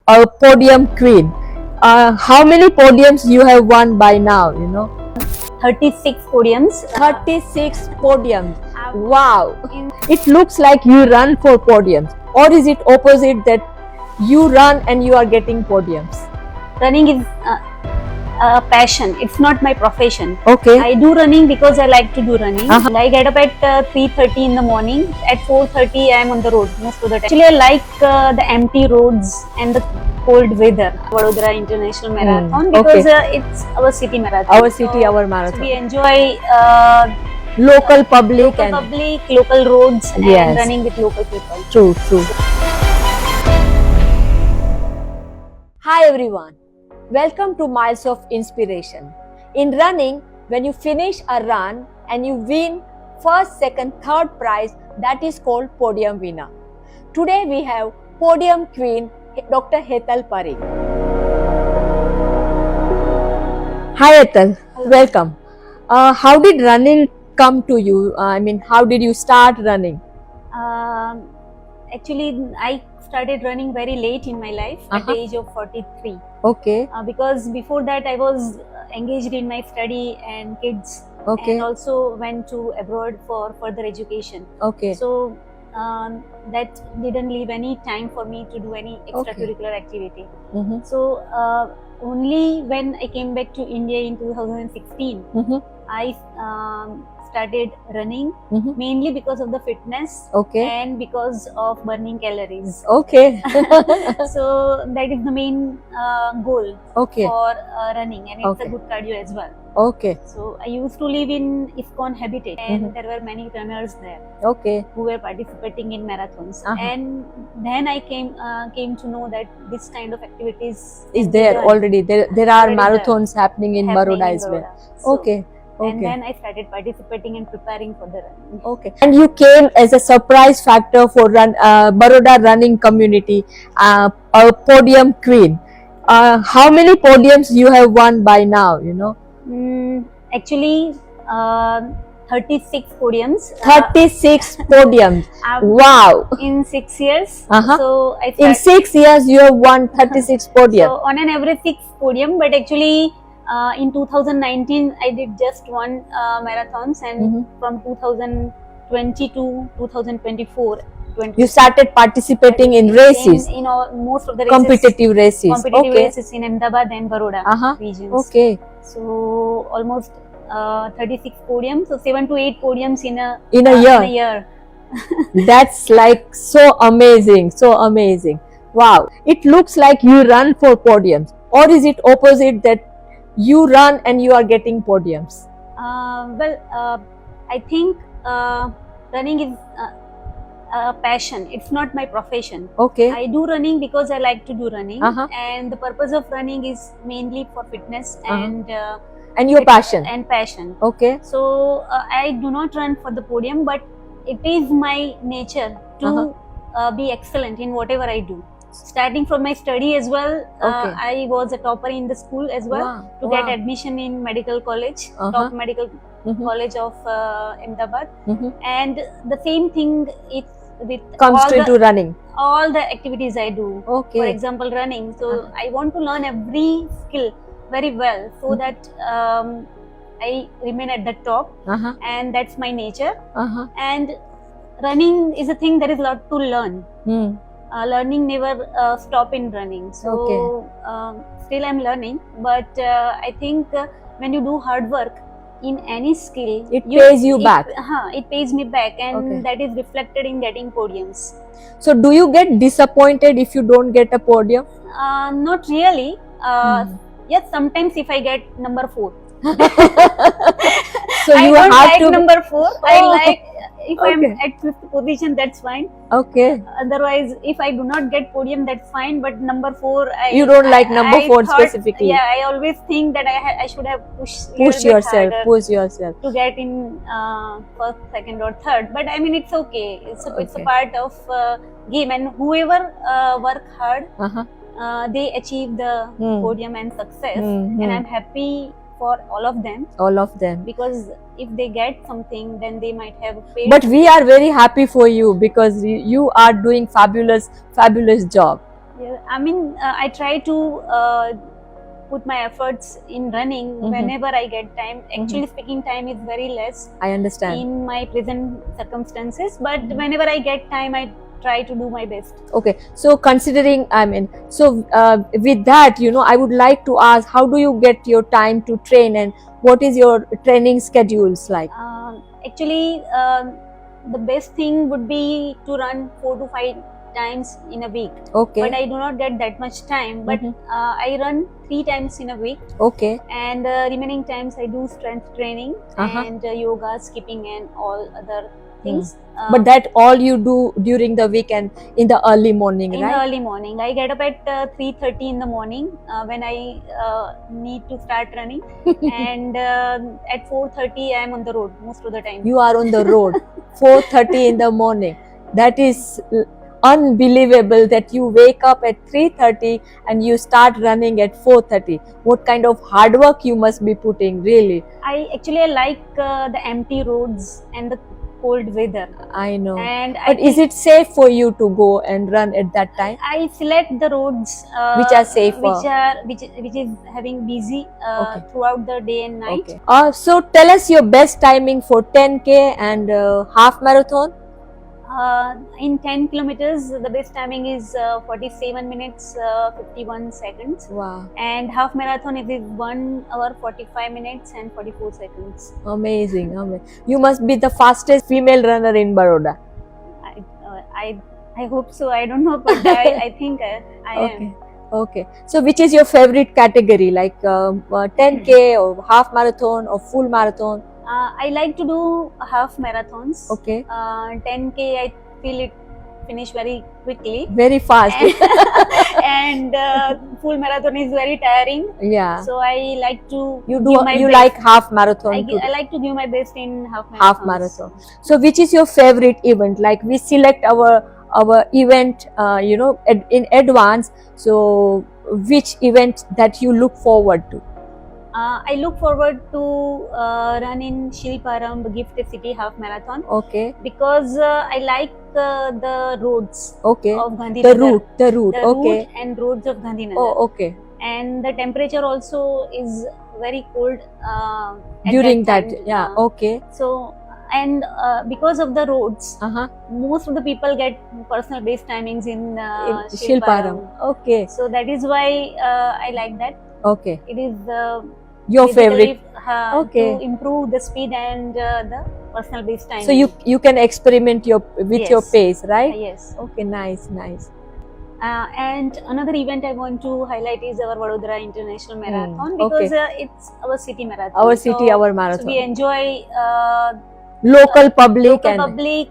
a podium queen. How many podiums you have won by now? 36 podiums. 36 podiums. I've- Wow! in It looks like you run for podiums, or is it opposite that you run and you are getting podiums? running is a passion. It's not my profession. Okay. I do running because I like to do running. Uh-huh. I get up at 3:30 in the morning. At 4:30 I am on the road most of the time. Actually, I like the empty roads and the cold weather. Vadodara International Marathon because it's our city marathon. Our city, our So marathon. we enjoy Local public local and public, local roads, Yes. and running with local people. true, true. Hi everyone. Welcome to Miles of Inspiration. In running, when you finish a run and you win first, second, third prize, that is called podium winner. Today we have podium queen Dr. Hetal Parikh. Hi Hetal, welcome. How did running come to you? How did you start running? Actually, I started running very late in my life at the Uh-huh. age of 43 Okay, because before that I was engaged in my study and kids, okay, and also went to abroad for further education. okay, So that didn't leave any time for me to do any extracurricular activity. Mhm, So only when I came back to India in 2016, mhm, I started running, mhm. mainly because of the fitness Okay, and because of burning calories. okay, So that is the main goal okay, for running, and it's Okay. a good cardio as well. okay, So I used to live in ISKCON Habitat, and Mhm. there were many runners there okay, who were participating in marathons. Uh-huh. And then I came to know that this kind of activities is can be there done already? There are Already marathons happening in happening Baroda in as well. Baroda. So, Okay, And okay, then I started participating and preparing for the running. okay. And you came as a surprise factor for Baroda running community, a podium queen. How many podiums you have won by now? Actually, 36 podiums. 36 podiums. I've- Wow! in 6 years. Uh-huh. So I In started, 6 years, you have won 36 podiums. so on an average 6 podium, but actually in 2019 I did just one marathons, and Mhm. from 2020 to 2024, You started participating in races, in all, most of the races, competitive races. competitive Okay. races in Ahmedabad and Baroda Uh-huh. regions. Okay. So almost 36 podiums, so 7 to 8 podiums in a In a year. In a year. That's like so amazing, so amazing. Wow. It looks like you run for podiums, or is it opposite that you run and you are getting podiums? I think running is a passion. It's not my profession. Okay. I do running because I like to do running, Uh-huh. and the purpose of running is mainly for fitness And your passion. and passion. Okay. So I do not run for the podium, but it is my nature to be excellent in whatever I do. Starting from my study as well, Okay. I was a topper in the school as well, Wow. to Wow. get admission in medical college, Uh-huh. top medical Mhm. college of Ahmedabad. Mhm. And the same thing it with Comes all to running. all the activities I do. Okay. For example, running. So Uh-huh. I want to learn every skill very well, so Mhm. that I remain at the top, Uh-huh. and that's my nature. Uh-huh. And running is a thing, there is a lot to learn. Hmm. Learning never stop in running. So still I'm learning, but I think when you do hard work in any skill, It pays you back. It pays me back, and Okay. that is reflected in getting podiums. So do you get disappointed if you don't get a podium? Not really. Hmm. Yes, sometimes if I get number 4. So I you don't have like to. number 4. I Oh. like if I'm Okay. at 5th position, that's fine. Okay. Otherwise, if I do not get podium, that's fine. But number 4, You don't like number 4 thought- specifically. Yeah, I always think that I should have pushed Push little bit yourself. harder Push yourself. to get in first, second, or third. But I mean, it's okay. It's a Okay. part of game, and whoever work hard, Uh-huh. they achieve the Hmm. podium and success. Hmm. And I'm happy for all of them, All of them. because if they get something, then they might have paid. But we are very happy for you because you are doing fabulous job. Yeah, I mean, I try to put my efforts in running whenever I get time. Actually, speaking, time is very less I understand. in my present circumstances, but whenever I get time, I try to do my best. Okay, so considering, I mean, so with that, I would like to ask, how do you get your time to train, and what is your training schedules like? Actually, the best thing would be to run 4 to 5 times in a week. Okay. But I do not get that much time. But I run 3 times in a week. Okay. And remaining times I do strength training and yoga, skipping, and all other things. But that all you do during the weekend in the early morning, in right? the early morning. I get up at 3:30 in the morning when I need to start running, and at 4:30 I am on the road most of the time. You are on the road 4:30 in the morning. That is unbelievable that you wake up at 3:30 and you start running at 4:30. What kind of hard work you must be putting, really. I like the empty roads and the cold weather. I know. And but is it safe for you to go and run at that time? I select the roads which are safer, which is having busy throughout the day and night. Okay. So tell us your best timing for 10K and half marathon. In 10 kilometers, the best timing is 47 minutes 51 seconds. Wow. And half marathon is 1 hour 45 minutes and 44 seconds. Amazing, amazing. You must be the fastest female runner in Baroda. I hope so. I don't know, but I think I am. Okay. So which is your favorite category, like 10K or half marathon or full marathon? I like to do half marathons. Okay. 10K, I feel it finish very quickly. Very fast. And full marathon is very tiring. Yeah. So I like to you like half marathon. I like to give my best in half marathon. So which is your favorite event? Like we select our event, in advance. So which event that you look forward to? I look forward to run in Shilparam Gift City half marathon. Okay. Because I like the roads. Okay. Of Gandhinagar. The route. Okay. Route and roads of Gandhinagar. Oh, okay. And the temperature also is very cold during that time. Yeah. Okay. So and because of the roads, most of the people get personal base timings in Shilparam. Okay. So that is why I like that. Okay. It is your favorite. Okay. To improve the speed and the personal base time. So you can experiment with your pace, right? Yes. Okay. Nice. And another event I want to highlight is our Vadodara International Marathon, because it's our city marathon. Our marathon. So we enjoy local public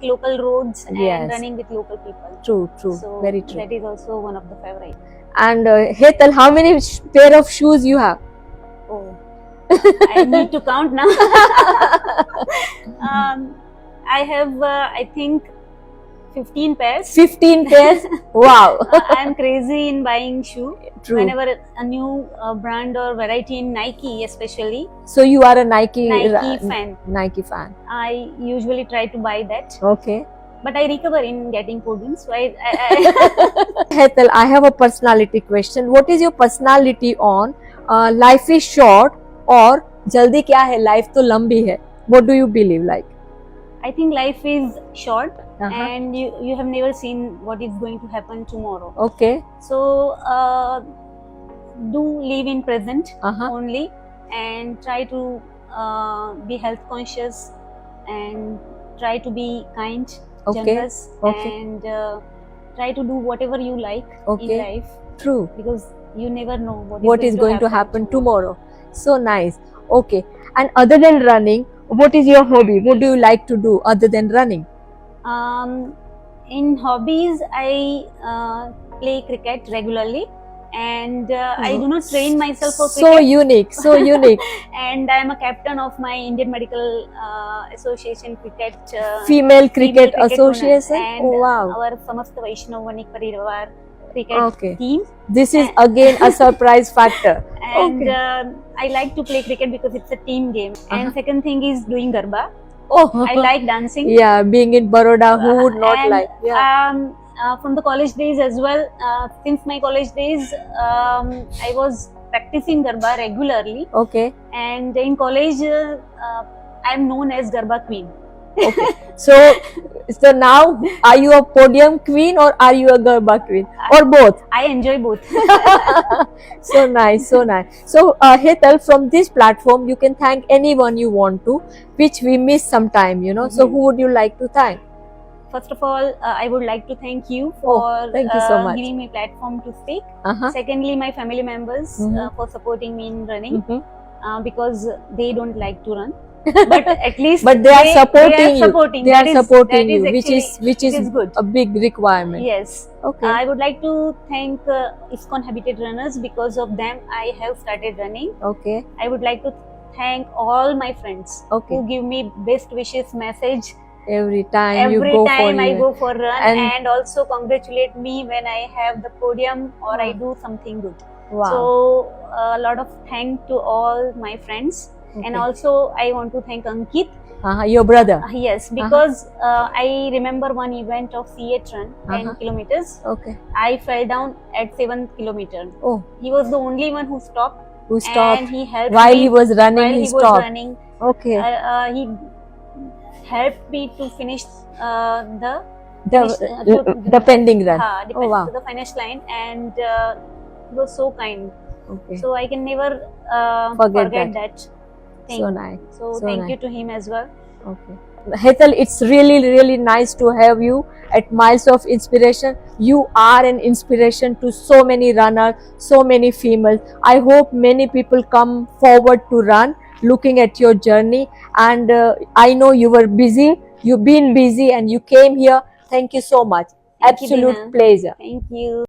local roads, and running with local people. True. So very true. That is also one of the favorite. And Hetal, how many pair of shoes you have? Oh, I need to count now. I have, I think, 15 pairs. 15 pairs? Wow. I'm crazy in buying shoe. True. Whenever a new brand or variety in Nike especially. So you are a Nike fan. Nike fan. I usually try to buy that. Okay. But I recover in getting podiums. So Hetal, I have a personality question. What is your personality on life is short or jaldi kya hai, life to lambi hai? What do you believe like? I think life is short and you have never seen what is going to happen tomorrow. Okay. So do live in present only, and try to be health conscious and try to be kind, generous, and try to do whatever you like in life. True. Because you never know what is going to happen tomorrow. So nice. Okay. And other than running, what is your hobby? What do you like to do other than running? In hobbies, I play cricket regularly, and I do not train myself for cricket. So unique. And I am a captain of my Indian Medical Association cricket. Female Cricket Association. And wow. Our Samasta Vaishnav Vanik Parivar cricket team. This is again a surprise factor. And I like to play cricket because it's a team game. And second thing is doing Garba. I like dancing. Yeah, being in Baroda, who would not like? Yeah. from the college days as well. Since my college days, I was practicing Garba regularly, Okay. and in college, I am known as Garba Queen. Okay. So now, are you a podium queen or are you a Garba queen or both? I enjoy both. So nice, so nice. So Hetal, from this platform, you can thank anyone you want to, which we miss sometime, you know. So Mhm. who would you like to thank? First of all, I would like to thank you for thank you so much. giving me platform to speak. Uh-huh. Secondly, my family members Mhm. for supporting me in running, Mhm. because they don't like to run, but at least But they are supporting you. supporting. They are That is- supporting that you, is which actually- is it is good. a big requirement. Yes. Okay. I would like to thank ISKCON Habitat Runners. Because of them, I have started running. Okay. I would like to thank all my friends Okay. who give me best wishes message Every time you every go time for I it. go for run, And- and also congratulate me when I have the podium or I Wow. do something good. Wow. So a lot of thank to all my friends, and Okay. also I want to thank Ankit. Your brother. Yes, because I remember one event of C8 run, 10 Uh-huh. kilometers. Okay. I fell down at 7th kilometer. Oh, He was the only one who stopped, who stopped and he helped while me he was running? while He he was stopped. running. Okay. He helped me to finish the The finish, the pending run. depend Oh, wow. to the finish line, and he was so kind. Okay. So I can never Forget forget that. that thing. So nice. So So thank nice. you to him as well. Okay. Hetal, it's really nice to have you at Miles of Inspiration. You are an inspiration to so many runners, so many females. I hope many people come forward to run looking at your journey. And I know you were busy, you've been busy and you came here. Thank you so much. Thank you, Absolute Dina. pleasure. Thank you.